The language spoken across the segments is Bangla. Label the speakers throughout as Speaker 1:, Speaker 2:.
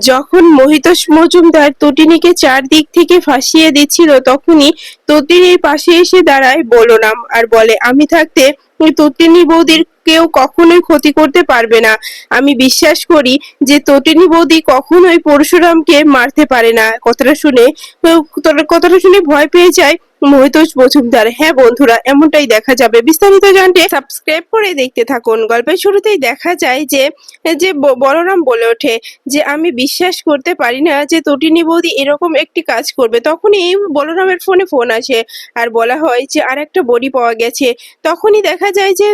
Speaker 1: যখন মহিতোষ মজুমদার তটিনীকে চারদিক থেকে ফাঁসিয়ে দিচ্ছিল তখনই তটিনীর পাশে এসে দাঁড়ায় বলরাম আর বলে, আমি থাকতে তটিনী বৌদির কেউ কখনোই ক্ষতি করতে পারবে না। আমি বিশ্বাস করি যে তটিনী বৌদি কখনোই পরশুরামকে মারতে পারে না। কথাটা শুনে ভয় পেয়ে যায় মহিতোষ মজুমদার। হ্যাঁ বন্ধুরা, এমনটাই দেখা যাবে। বিস্তারিত জানতে সাবস্ক্রাইব করে দেখতে থাকুন। গল্পের শুরুতেই দেখা যায় যে যে বলরাম বলে ওঠে যে আমি বিশ্বাস করতে পারি না যে তটিনী বৌদি এরকম একটি কাজ করবে। তখনই বলরামের ফোন আসে আর বলা হয় যে আর একটা বডি পাওয়া গেছে। তখনই দেখা যায় যে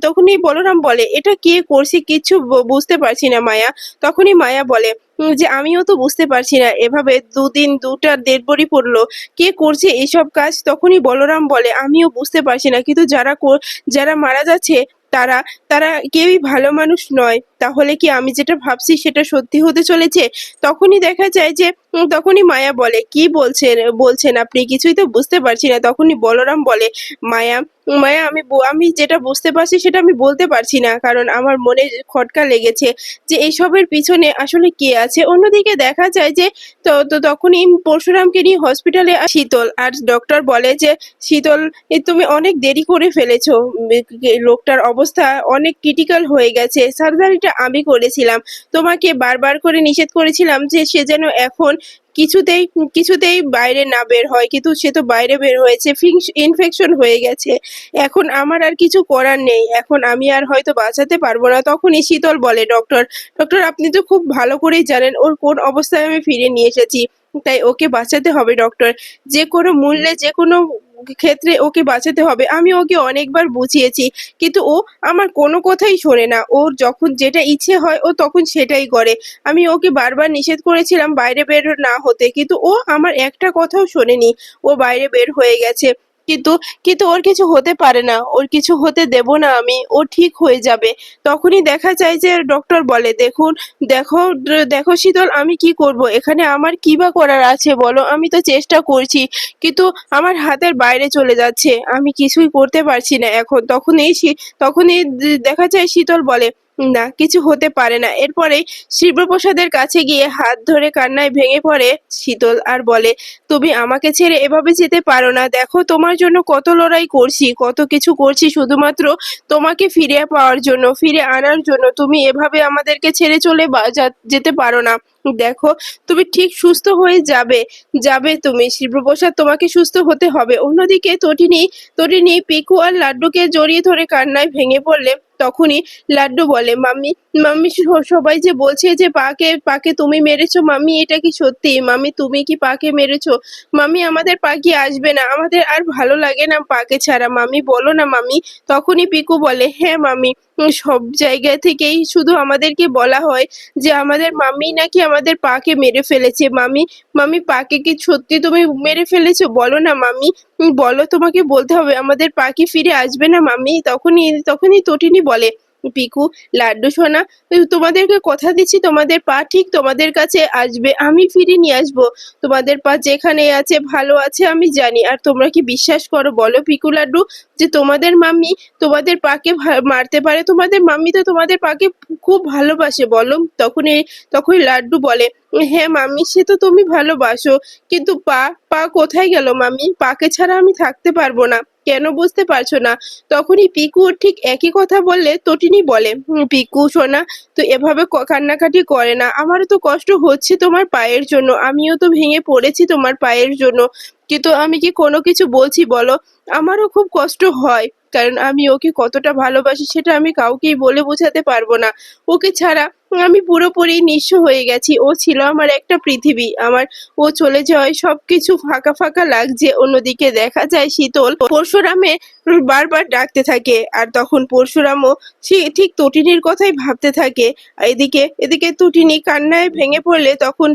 Speaker 1: তখনই বলরাম বলে, এটা কে করছে কিছু বুঝতে পারছি না মায়া। তখনই মায়া বলে যে আমিও তো বুঝতে পারছি না, এভাবে দুদিন দুটা ডেড বডি পড়লো, কে করছে এসব কাজ। তখনই বলরাম বলে আমিও বুঝতে পারছি না, কিন্তু যারা মারা যাচ্ছে তারা তারা কেউই ভালো মানুষ নয়। তাহলে কি আমি যেটা ভাবছি সেটা সত্যি হতে চলেছে? তখনই দেখা যায় যে তখনই মায়া বলে, কি বলছেন আপনি? কিছুই তো বুঝতে পারছি না। তখনই বলরাম বলে, মায়া মায়া আমি যেটা বুঝতে পারছি সেটা আমি বলতে পারছি না, কারণ আমার মনে খটকা লেগেছে যে এইসবের পিছনে আসলে কে আছে। অন্যদিকে দেখা যায় যে তখনই পরশুরামকে নিয়ে হসপিটালে শীতল, আর ডক্টর বলে যে শীতল, তুমি অনেক দেরি করে ফেলেছো। লোকটার অবস্থা অনেক ক্রিটিক্যাল হয়ে গেছে। সার্জারিটা আমি করেছিলাম, তোমাকে বারবার করে নিষেধ করেছিলাম যে সে যেন এখন কিছুতেই কিছুতেই বাইরে না বের হয়, কিন্তু সে তো বাইরে বের হয়েছে, ইনফেকশন হয়ে গেছে। এখন আমার আর কিছু করার নেই, এখন আমি আর হয়তো বাঁচাতে পারবো না। তখনই শীতল বলে, ডক্টর আপনি তো খুব ভালো করেই জানেন ওর কোন অবস্থায় আমি ফিরে নিয়ে এসেছি, তাই ওকে বাঁচাতে হবে ডক্টর। যে কোনো মূল্যে যে কোনো ক্ষেত্রে ওকে বাঁচাতে হবে। আমি ওকে অনেকবার বুঝিয়েছি, কিন্তু ও আমার কোনো কথাই শোনে না। ওর যখন যেটা ইচ্ছে হয় ও তখন সেটাই করে। আমি ওকে বারবার নিষেধ করেছিলাম বাইরে বের না হতে, কিন্তু ও আমার একটা কথাও শোনেনি। ও বাইরে বের হয়ে গেছে। কিন্তু কিন্তু ওর কিছু হতে পারে না, ওর কিছু হতে দেব না আমি, ও ঠিক হয়ে যাবে। তখনই দেখা যায় যে ডক্টর বলে, দেখো দেখো শীতল, আমি কি করব এখানে? আমার কি বা করার আছে বলো? আমি তো চেষ্টা করছি, কিন্তু আমার হাতের বাইরে চলে যাচ্ছে, আমি কিছুই করতে পারছি না এখন। তখনই দেখা যায় শীতল বলে, না, কিছু হতে পারে না। এরপরে শিবপ্রসাদের কাছে গিয়ে হাত ধরে কান্নায় ভেঙে পড়ে শীতল আর বলে, তুমি আমাকে ছেড়ে এভাবে যেতে পারো না। দেখো তোমার জন্য কত লড়াই করছি, কত কিছু করছি শুধুমাত্র তোমাকে ফিরে পাওয়ার জন্য, ফিরে আনার জন্য। তুমি এভাবে আমাদেরকে ছেড়ে চলে যেতে পারো না। দেখো, তুমি ঠিক সুস্থ হয়ে যাবে, তুমি শিবপ্রসাদ, তোমাকে সুস্থ হতে হবে। অন্যদিকে তটিনী পিকু আর লাড্ডুকে জড়িয়ে ধরে কান্নায় ভেঙে পড়লে তখনই লাড্ডু বলে, মাম্মি মাম্মি সবাই যে বলছে যে পাকে তুমি মেরেছো, মাম্মি এটা কি সত্যি? মাম্মি তুমি কি পাকে মেরেছো? মাম্মি আমাদের পা কি আসবে না? আমাদের আর ভালো লাগে না পাকে ছাড়া, মাম্মি বলো না মাম্মি। তখনই পিকু বলে, হ্যাঁ মাম্মি, সব জায়গা থেকেই শুধু আমাদেরকে বলা হয় যে আমাদের মাম্মি নাকি আমাদের পাকে মেরে ফেলেছে। মাম্মি পাকে কি সত্যি তুমি মেরে ফেলেছো? বলো না মাম্মি, বলো, তোমাকে বলতে হবে, আমাদের পা কি ফিরে আসবে না মাম্মি? তখনই তটিনী বলে, পিকু, লাড্ডু সোনা, তোমাদেরকে কথা দিচ্ছি তোমাদের পা ঠিক তোমাদের কাছে আসবে, আমি ফিরে নিয়ে আসবো। তোমাদের পা যেখানে আছে ভালো আছে আমি জানি। আর তোমরা কি বিশ্বাস করো বলো পিকু, লাড্ডু, যে তোমাদের মাম্মি তোমাদের পাকে মারতে পারে? তোমাদের মাম্মি তো তোমাদের পাকে খুব ভালোবাসে, বলো। তখনই লাড্ডু বলে, হ্যাঁ মাম্মি, সে তো তুমি ভালোবাসো, কিন্তু পা পা কোথায় গেল মাম্মি? পাকে ছাড়া আমি থাকতে পারবো না, কেন বুঝতে পারছো না? তখনই পিকু ঠিক একই কথা বললে তটিনী বলে, পিকু সোনা, তো এভাবে কান্নাকাটি করে না, আমারও তো কষ্ট হচ্ছে তোমার পায়ের জন্য, আমিও তো ভেঙে পড়েছি তোমার পায়ের জন্য, কিন্তু আমি কি কোনো কিছু বলছি বলো? আমারও খুব কষ্ট হয়, কারণ আমি ওকে কতটা ভালোবাসি সেটা আমি কাউকেই বলে বোঝাতে পারবো না। ওকে ছাড়া আমি পুরোপুরি নিঃস্ব হয়ে গেছি। ও ছিল আমার একটা পৃথিবী। ও চলে যাওয়ায় সবকিছু ফাঁকা ফাঁকা লাগছে। অন্যদিকে দেখা যায় শীতল পরশুরামে বারবার ডাকতে থাকে, আর তখন পরশুরামও সে ঠিক তটিনীর কথাই ভাবতে থাকে। এদিকে তটিনী কান্নায় ভেঙে পড়লে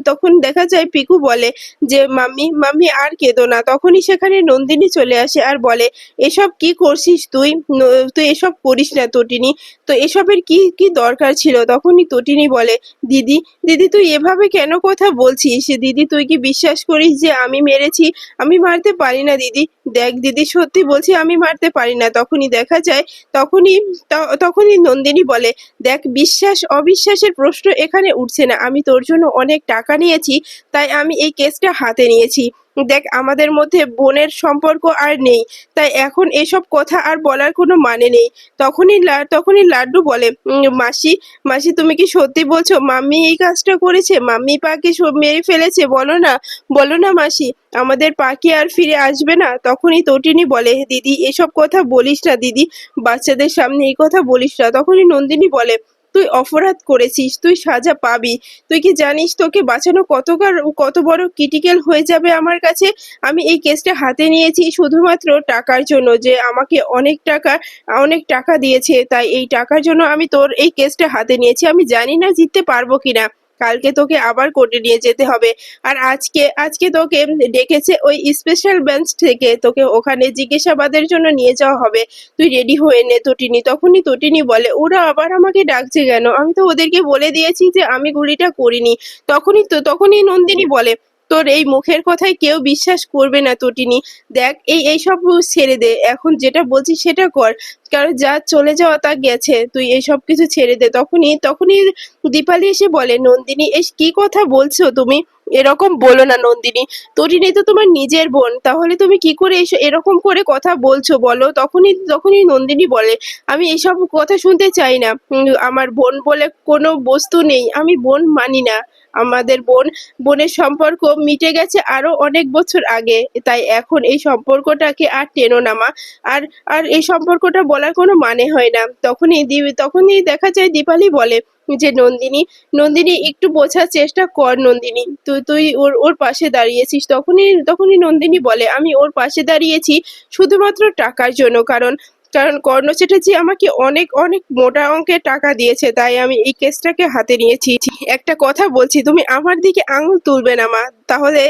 Speaker 1: তখন দেখা যায় পিকু বলে যে, মাম্মি মাম্মি আর কেঁদো না। তখনই সেখানে নন্দিনী চলে আসে আর বলে, এসব কি করছিস তুই? তুই এসব করিস না তটিনী, তো এসবের কি কি দরকার ছিল? তখনই তটিনী বলে, দিদি দিদি তুই এভাবে কেন কথা বলছিস? দিদি, তুই কি বিশ্বাস করিস যে আমি মেরেছি? আমি মারতে পারি না দিদি। দেখ দিদি, সত্যি বলছি আমি মারতে মারতে পারি না। তখনই দেখা যায় তখনই তখনই নন্দিনী বলে, দেখ বিশ্বাস অবিশ্বাসের প্রশ্ন এখানে উঠছে না। আমি তোর জন্য অনেক টাকা নিয়েছি, তাই আমি এই কেসটা হাতে নিয়েছি। দেখ আমাদের মধ্যে বোনের সম্পর্ক আর নেই, তাই এখন এসব কথা আর বলার কোনো মানে নেই। তখনই লাড্ডু বলে, মাসি মাসি তুমি কি সত্যি বলছো মাম্মি এই কাজটা করেছে? মাম্মি পাকে মেরে ফেলেছে? বলো না, বলো না মাসি, আমাদের পা কি আর ফিরে আসবে না? তখনই তটিনী বলে, দিদি এসব কথা বলিস না দিদি, বাচ্চাদের সামনে এই কথা বলিস না। তখনই নন্দিনী বলে, তুই অপরাধ করেছিস, তুই সাজা পাবি। তুই কি জানিস তোকে বাঁচানো কত বড় ক্রিটিক্যাল হয়ে যাবে আমার কাছে? আমি এই কেসটা হাতে নিয়েছি শুধুমাত্র টাকার জন্য, যে আমাকে অনেক টাকা দিয়েছে, তাই এই টাকার জন্য আমি তোর এই কেসটা হাতে নিয়েছি। আমি জানি না জিততে পারবো কিনা, কালকে তোকে আবার কোর্টে নিয়ে যেতে হবে। আর আজকে তোকে ডেকেছে ওই স্পেশাল বেঞ্চ থেকে, তোকে ওখানে জিজ্ঞাসাবাদের জন্য নিয়ে যাওয়া হবে। তুই রেডি হয়ে নে তটিনী। তখনই তটিনী বলে, ওরা আবার আমাকে ডাকছে কেন? আমি তো ওদেরকে বলে দিয়েছি যে আমি গুলিটা করিনি। তখনই নন্দিনী বলে, তোর এই মুখের কথায় কেউ বিশ্বাস করবে না তটিনী। দেখ এইসব ছেড়ে দে, এখন যেটা বলছি সেটা কর, কারণ যা চলে যাওয়া তা গেছে, তুই এইসব কিছু ছেড়ে দে। তখনই দীপালি এসে বলে, নন্দিনী কি কথা বলছো তুমি? এরকম বলো না নন্দিনী, তটিনী তো তোমার নিজের বোন, তাহলে তুমি কি করে এরকম করে কথা বলছো বলো? তখনই নন্দিনী বলে, আমি এসব কথা শুনতে চাই না। আমার বোন বলে কোনো বস্তু নেই, আমি বোন মানি না। আমাদের বোনের সম্পর্ক মিটে গেছে আরো অনেক বছর আগে, তাই এখন এই সম্পর্কটাকে আর টেনো না মা। আর আর এই সম্পর্কটা বলার কোনো মানে হয় না। তখনই দেখা যায় দীপালি বলে যে, নন্দিনী একটু বোঝার চেষ্টা কর নন্দিনী, তুই ওর পাশে দাঁড়িয়েছিস। তখনই নন্দিনী বলে, আমি ওর পাশে দাঁড়িয়েছি শুধুমাত্র টাকার জন্য, কারণ কারণ কর্ণ চ্যাটার্জি আমাকে অনেক অনেক মোটা অঙ্কের টাকা দিয়েছে, তাই আমি এই কেসটাকে হাতে নিয়েছি। একটা কথা বলছি, তুমি আমার দিকে আঙুল তুলবে না মা, তাহলে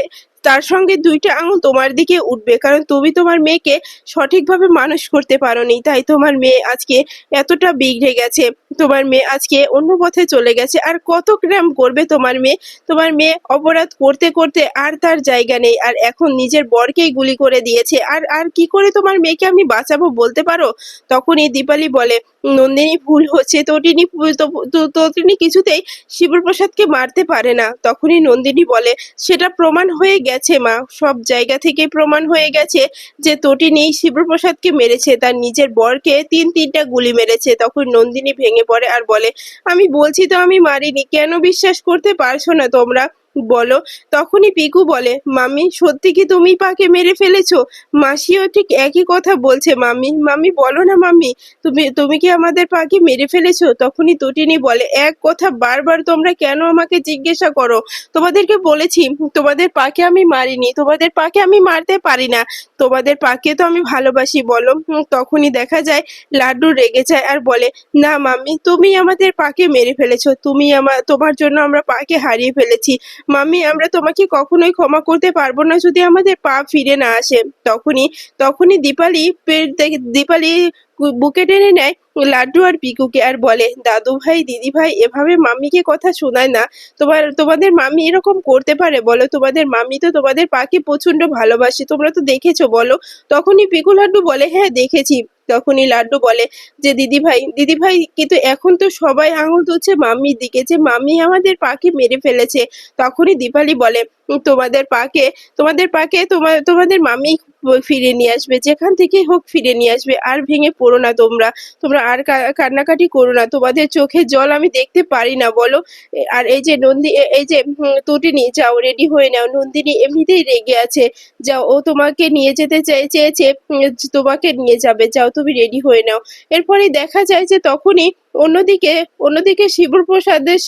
Speaker 1: তার সঙ্গে দুইটা আঙুল তোমার দিকে উঠবে, কারণ তুমি তোমার মেয়েকে সঠিকভাবে মানুষ করতে পারোনি, তাই তোমার মেয়ে আজকে এতটা বিগড়ে গেছে। তোমার মেয়ে আজকে অন্য পথে চলে গেছে। আর কত গ্রাম করবে তোমার মেয়ে অপরাধ করতে করতে আর তার জায়গা নেই, আর এখন নিজের বরকেই গুলি করে দিয়েছে। আর আর কি করে তোমার মেয়েকে আমি বাঁচাবো বলতে পারো? তখনই দীপালি বলে, নন্দিনী ভুল হচ্ছে, তটিনী কিছুতেই শিবপ্রসাদকে মারতে পারে না। তখনই নন্দিনী বলে, সেটা প্রমাণ হয়ে গেছে মা, সব জায়গা থেকে প্রমাণ হয়ে গেছে যে তটিনী শিবপ্রসাদকে মেরেছে, তার নিজের বরকে তিনটা গুলি মেরেছে। তখন নন্দিনী ভেঙে পড়ে আর বলে, আমি বলছি তো আমি মারিনি, কেন বিশ্বাস করতে পারছো না তোমরা বলো? তখনই পিকু বলে, মাম্মি সত্যি কি তুমি পাকে মেরে ফেলেছো? মাসিও ঠিক একই কথা বলছে। মাম্মি বলো না মাম্মি, তুমি কি আমাদের পাকে মেরে ফেলেছো? তখনই তটিনী বলে, এক কথা বারবার তোমরা কেন আমাকে জিজ্ঞাসা করো? তোমাদেরকে বলেছি তোমাদের পাকে আমি মারিনি, তোমাদের পাকে আমি মারতে পারি না, তোমাদের পাকে তো আমি ভালোবাসি বলো। তখনই দেখা যায় লাড্ডু রেগে যায় আর বলে, না মাম্মি, তুমি আমাদের পাকে মেরে ফেলেছো, তোমার জন্য আমরা পাকে হারিয়ে ফেলেছি। মাম্মি আমরা তোমাকে কখনোই ক্ষমা করতে পারবো না যদি আমাদের পা ফিরে না আসে। তখনই দীপালি বুকে টেনে নেয় লাড্ডু আর পিকুকে আর বলে, দাদু ভাই দিদি ভাই এভাবে মাম্মিকে কথা শোনায় না। তোমাদের মাম্মি এরকম করতে পারে বলো? তোমাদের মাম্মি তো তোমাদের পাকে প্রচন্ড ভালোবাসে, তোমরা তো দেখেছো বলো? তখনই পিকু লাড্ডু বলে, হ্যাঁ দেখেছি। তখনই লাড্ডু বলে যে, দিদি ভাই কিন্তু এখন তো সবাই আঙুল তুলছে মাম্মির দিকে, যে মাম্মি আমাদের পাকে মেরে ফেলেছে। তখনই দীপালি বলে, তোমাদের পাকে তোমাদের মাম্মি ফিরে নিয়ে আসবে, যেখান থেকে হোক ফিরে নিয়ে আসবে। আর ভেঙে পড়ো না তোমরা আর কান্নাকাটি করো না, তোমাদের চোখের জল আমি দেখতে পারি না বলো? আর এই যে তটিনী, যাও রেডি হয়ে নাও, নন্দিনী এমনিতেই রেগে আছে, যাও, ও তোমাকে নিয়ে যেতে চেয়েছে, তোমাকে নিয়ে যাবে, যাও তুমি রেডি হয়ে নাও। এরপরে দেখা যায় যে তখনই অন্যদিকে শিবপ্রসাদের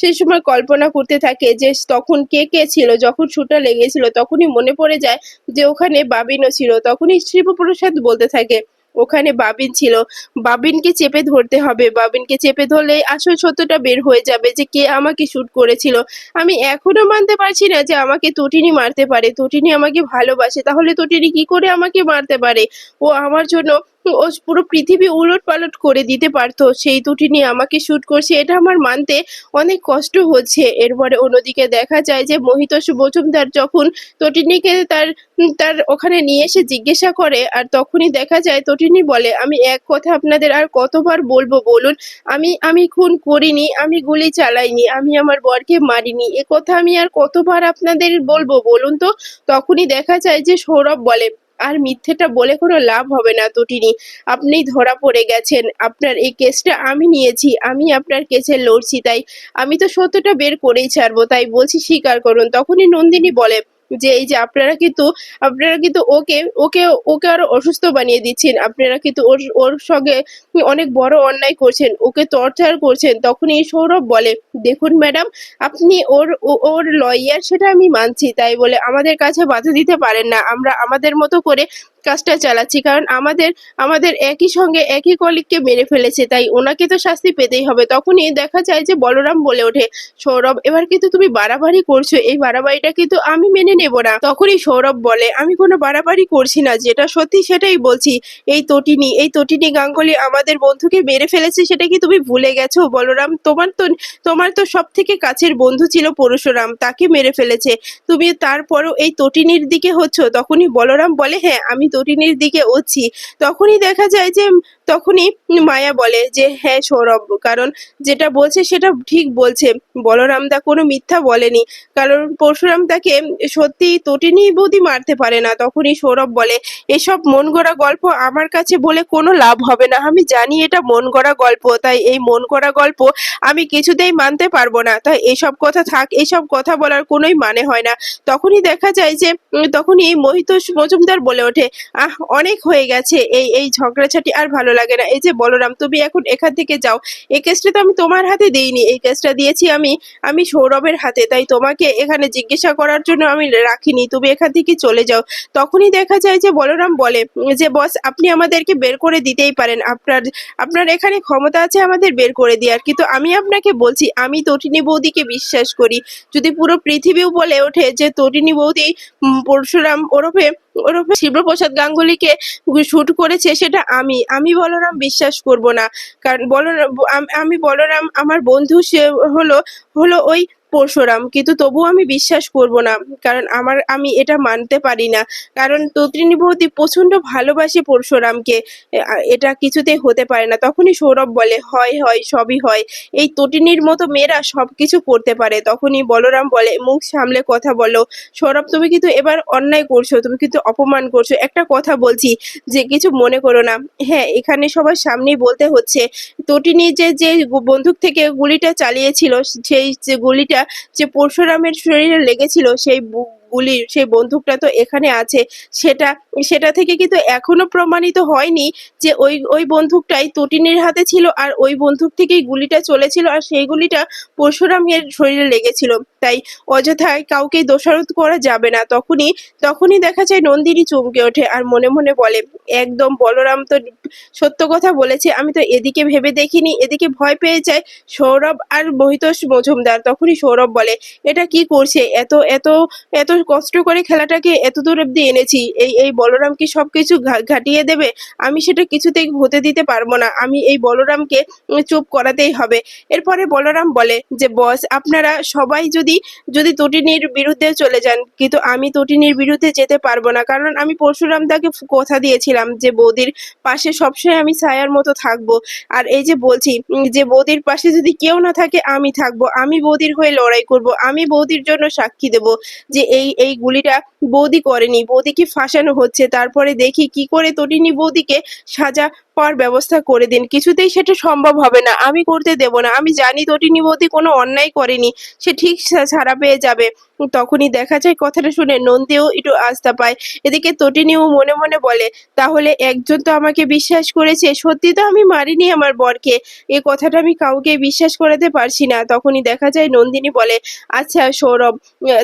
Speaker 1: সেই সময় কল্পনা করতে থাকে যে তখন কে ছিল, যখন শুটটা লেগেছিল তখনই মনে পড়ে যায় যে ওখানে বাবিনও ছিল। তখনই শিবপ্রসাদ বলতে থাকে, ওখানে বাবিন ছিল, বাবিনকে চেপে ধরতে হবে, বাবিনকে চেপে ধরলে আসল সত্যটা বের হয়ে যাবে যে কে আমাকে শুট করেছিল। আমি এখনো মানতে পারছি না যে আমাকে তটিনী মারতে পারে, তটিনী আমাকে ভালোবাসে, তাহলে তটিনী কি করে আমাকে মারতে পারে? ও আমার জন্য ও পুরো পৃথিবী উলটপালট করে দিতে পারতো। সেই তটিনী আমাকে শুট করছে, এটা আমার মানতে অনেক কষ্ট হচ্ছে। এরপরে অন্যদিকে দেখা যায় যে মহিতোষ মজুমদার যখন তটিনীকে তার ওখানে নিয়ে এসে জিজ্ঞাসা করে, আর তখনই দেখা যায় তটিনী বলে, আমি এক কথা আপনাদের আর কতবার বলবো বলুন, আমি আমি খুন করিনি, আমি গুলি চালাইনি, আমি আমার বরকে মারিনি, এ কথা আমি আর কতবার আপনাদের বলবো বলুন তো। তখনই দেখা যায় যে সৌরভ বলে, আর মিথ্যেটা বলে কোনো লাভ হবে না তটিনী, আপনি ধরা পড়ে গেছেন, আপনার এই কেসটা আমি নিয়েছি, আমি আপনার কেসে লড়ছি, তাই আমি তো সত্যটা বের করেই ছাড়বো, তাই বলছি স্বীকার করুন। তখনই নন্দিনী বলে যে এই যে আপনারা কিন্তু ওকে ওকে ওকে আরো অসুস্থ বানিয়ে দিচ্ছেন, আপনারা কিন্তু ওর ওর সঙ্গে অনেক বড় অন্যায় করছেন, ওকে টর্চার করছেন। তখনই সৌরভ বলে, দেখুন ম্যাডাম, আপনি ওর লয়ার সেটা আমি মানছি, তাই বলে আমাদের কাছে বাধা দিতে পারেন না, আমরা আমাদের মতো করে কাজটা চালাচ্ছি, কারণ আমাদের আমাদের একই সঙ্গে একই কলিগকে মেরে ফেলেছে, তাই ওনাকে তো শাস্তি পেতেই হবে। তখনই দেখা যায় যে বলরাম বলে ওঠে, সৌরভ এবার কিন্তু তুমি বাড়াবাড়ি করছো, এই বাড়াবাড়িটা কিন্তু আমি মেনে নেব না। তখনই সৌরভ বলে, আমি কোনো বাড়াবাড়ি করছি না, যেটা সত্যি সেটাই বলছি, এই তটিনী গাঙ্গুলি আমাদের বন্ধুকে মেরে ফেলেছে, সেটা কি তুমি ভুলে গেছো বলরাম? তোমার তো সব থেকে কাছের বন্ধু ছিল পরশুরাম, তাকে মেরে ফেলেছে, তুমি তারপরও এই তটিনীর দিকে হচ্ছ। তখনই বলরাম বলে, হ্যাঁ আমি তটিনীর দিকে হচ্ছি। তখনই দেখা যায় যে তখনই মায়া বলে যে হ্যাঁ সৌরভ, কারণ যেটা বলছে সেটা ঠিক বলছে, বলরাম দা কোনো মিথ্যা বলেনি, কারণ পরশুরাম তাকে সত্যি তটিনী বৌদি মারতে পারে না। তখনই সৌরভ বলে, এসব মন গড়া গল্প আমার কাছে বলে কোনো লাভ হবে না, আমি জানি এটা মন গড়া গল্প, তাই এই মন গড়া গল্প আমি কিছুতেই মানতে পারবো না, তাই এসব কথা থাক, এসব কথা বলার কোনোই মানে হয় না। তখনই দেখা যায় যে তখনই মহিতোষ মজুমদার বলে ওঠে, অনেক হয়ে গেছে, এই এই ঝগড়াঝাটি আর ভালো লাগে না, এই যে বলরাম তুমি এখন এখান থেকে যাও, এই কেসটা তো আমি তোমার হাতে দিইনি, এই কেসটা দিয়েছি আমি সৌরভের হাতে, তাই তোমাকে এখানে জিজ্ঞাসা করার জন্য আমি রাখিনি, তুমি এখান থেকে চলে যাও। তখনই দেখা যায় যে বলরাম বলে যে বস, আপনি আমাদেরকে বের করে দিতেই পারেন, আপনার এখানে ক্ষমতা আছে আমাদের বের করে দেওয়ার, কিন্তু আমি আপনাকে বলছি আমি তটিনী বৌদিকে বিশ্বাস করি। যদি পুরো পৃথিবীও বলে ওঠে যে তটিনী বৌদি পরশুরাম ওরফে ওরফে শিবপ্রসাদ গাঙ্গুলিকে শুট করেছে, সেটা আমি বলরাম বিশ্বাস করব না, কারণ বলরাম আমি বলরাম আমার বন্ধু, সে হলো হলো ওই পরশুরাম, কিন্তু তবুও আমি বিশ্বাস করব না, কারণ আমি এটা মানতে পারি না, কারণ তটিনী বৌদি প্রচন্ড ভালোবাসে পরশুরামকে, এটা কিছুতেই হতে পারে না। তখনই সৌরভ বলে, হয় হয় সবই হয়, এই তটিনীর মতো মেয়েরা সবকিছু করতে পারে। তখনই বলরাম বলে, মুখ সামলে কথা বলো সৌরভ, তুমি কিন্তু এবার অন্যায় করছো, তুমি কিন্তু অপমান করছো, একটা কথা বলছি যে কিছু মনে করো না, হ্যাঁ এখানে সবার সামনেই বলতে হচ্ছে, তটিনী যে যে বন্দুক থেকে গুলিটা চালিয়েছিল, সেই যে গুলিটা যে পরশুরামের শরীরে লেগেছিল, সেই বন্দুকটা তো এখানে আছে, সেটা সেটা থেকে কিন্তু এখনো প্রমাণিত হয়নি যে ওই বন্দুকটাই তটিনীর হাতে ছিল, আর ওই বন্দুক থেকেই গুলিটা চলেছিল, আর সেই গুলিটা পরশুরামের শরীরে লেগেছিল, তাই অযথায় কাউকে দোষারোপ করা যাবে না। তখনই দেখা যায় নন্দিনী চমকে ওঠে আর মনে মনে বলে, একদম বলরাম তো সত্য কথা বলেছে, আমি তো এদিকে ভেবে দেখিনি, এদিকে ভয় পেয়ে যায় সৌরভ আর মহিতোষ মজুমদার। তখনই সৌরভ বলে, এটা কি করছে, এত এত এত কষ্ট করে খেলাটাকে এত দূর অব্দি এনেছি, এই বলরাম কি সবকিছু ঘাটিয়ে দেবে? আমি সেটা কিছুতেই হতে দিতে পারবো না, আমি এই বলরামকে চুপ করাতেই হবে। এরপরে বলরাম বলে যে বস, আপনারা সবাই যদি যদি তটিনীর বিরুদ্ধে চলে যান, কিন্তু আমি তটিনীর বিরুদ্ধে যেতে পারবো না, কারণ আমি পরশুরাম দাকে কথা দিয়েছিলাম যে বৌদির পাশে সবসময় আমি ছায়ার মতো থাকবো। আর এই যে বলছি যে বৌদির পাশে যদি কেউ না থাকে আমি থাকবো, আমি বৌদির হয়ে লড়াই করব, আমি বৌদির জন্য সাক্ষী দেব যে এই গুলিটা বৌদি করেনি, বৌদিকে ফাঁসানো হচ্ছে, তারপরে দেখি কি করে তটিনী বৌদিকে সাজা পাওয়ার ব্যবস্থা করে দিন। কিছুতেই সেটা সম্ভব হবে না, আমি করতে দেব না, আমি জানি তটিনী বৌদি কোনো অন্যায় করেনি, সে ঠিক ছাড়া পেয়ে যাবে। তখনই দেখা যায় কথাটা শুনে নন্দিও একটু আস্থা পায়। এদিকে তটিনীও মনে মনে বলে, তাহলে একজন তো আমাকে বিশ্বাস করেছে, সত্যি তো আমি মারিনি আমার বরকে, এ কথাটা আমি কাউকে বিশ্বাস করাতে পারছি না। তখনই দেখা যায় নন্দিনী বলে, আচ্ছা সৌরভ,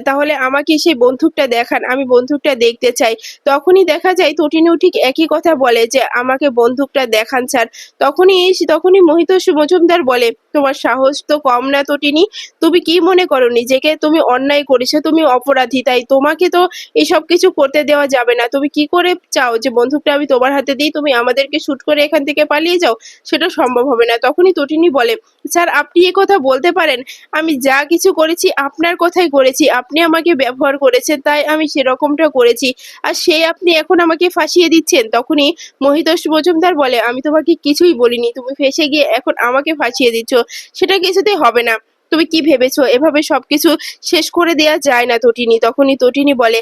Speaker 1: তাহলে আমাকে সেই বন্দুকটা দেখান, আমি বন্দুকটা দেখতে চাই। তখনই দেখা যায় তটিনীও ঠিক একই কথা বলে যে আমাকে বন্দুকটা মুখটা দেখান স্যার। তখনই মহিতোষ মজুমদার বলে, তোমার সাহস তো কম না তটিনী, তুমি কি মনে করো নিজেকে? তুমি অন্যায় করেছো, তুমি অপরাধী, তাই তোমাকে তো এসব কিছু করতে দেওয়া যাবে না। তুমি কি করে চাও যে বন্দুকটা আমি তোমার হাতে দিই, তুমি আমাদেরকে শুট করে এখান থেকে পালিয়ে যাও? সেটা সম্ভব হবে না। তখনই তটিনী বলে, স্যার আপনি এ কথা বলতে পারেন? আমি যা কিছু করেছি আপনার কথাই করেছি। আপনি আমাকে ব্যবহার করেছেন তাই আমি সেরকমটা করেছি। আর সেই আপনি এখন আমাকে ফাঁসিয়ে দিচ্ছেন। তখনই মহিতোষ মজুমদার বলে, আমি তোমাকে কিছুই বলিনি, তুমি ফেঁসে গিয়ে এখন আমাকে ফাঁসিয়ে দিচ্ছ, সেটা কিছুতেই হবে না। তুমি কি ভেবেছো এভাবে সবকিছু শেষ করে দেয়া যায় না তটিনী? তখনই তটিনী বলে,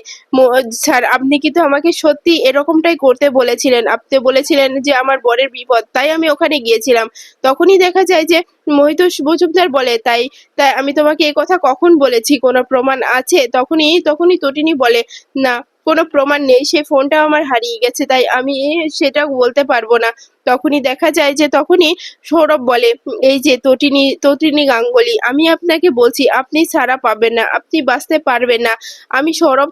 Speaker 1: স্যার আপনি কিন্তু আমাকে সত্যি এরকমটাই করতে বলেছিলেন। আপনি বলেছিলেন যে আমার বরের বিপদ, তাই আমি ওখানে গিয়েছিলাম। তখনই দেখা যায় যে মহিতোষ মজুমদার বলে, তাই তাই আমি তোমাকে এ কথা কখন বলেছি? কোনো প্রমাণ আছে? তখনই তটিনী বলে, না, কোনো প্রমাণ নেই। সেই ফোনটাও আমার হারিয়ে গেছে, তাই আমি সেটা বলতে পারবো না। তখনই সৌরভ বলে, এই যে তটিনী গাঙ্গুলি, আমি আপনাকে বলছি আপনি ছাড়া পাবেন না, আপনি বাঁচতে পারবেন না। আমি সৌরভ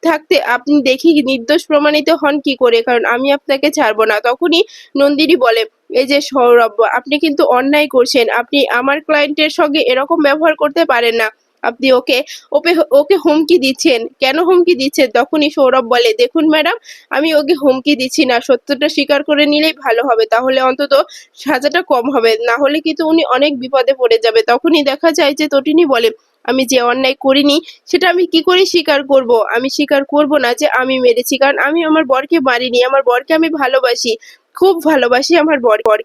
Speaker 1: থাকতে আপনি দেখি নির্দোষ প্রমাণিত হন কি করে, কারণ আমি আপনাকে ছাড়বো না। তখনই নন্দিনী বলে, এই যে সৌরভ, আপনি কিন্তু অন্যায় করছেন। আপনি আমার ক্লায়েন্টের সঙ্গে এরকম ব্যবহার করতে পারেন না। আপনি ওকে হুমকি দিচ্ছেন। কেন হুমকি দিচ্ছেন? তখনই সৌরভ বলে, দেখুন ম্যাডাম, আমি ওকে হুমকি দিচ্ছি না, সত্যটা স্বীকার করে নিলেই ভালো হবে, তাহলে অন্তত সাজাটা কম হবে, না হলে কিন্তু উনি অনেক বিপদে পড়ে যাবে। তখনই দেখা যায় যে তটিনী বলে, আমি যে অন্যায় করিনি সেটা আমি কি করে স্বীকার করব? আমি স্বীকার করব না যে আমি মেরেছি, কারণ আমি আমার বরকে মারিনি। আমার বরকে আমি ভালোবাসি, খুব ভালোবাসি আমার বরকে।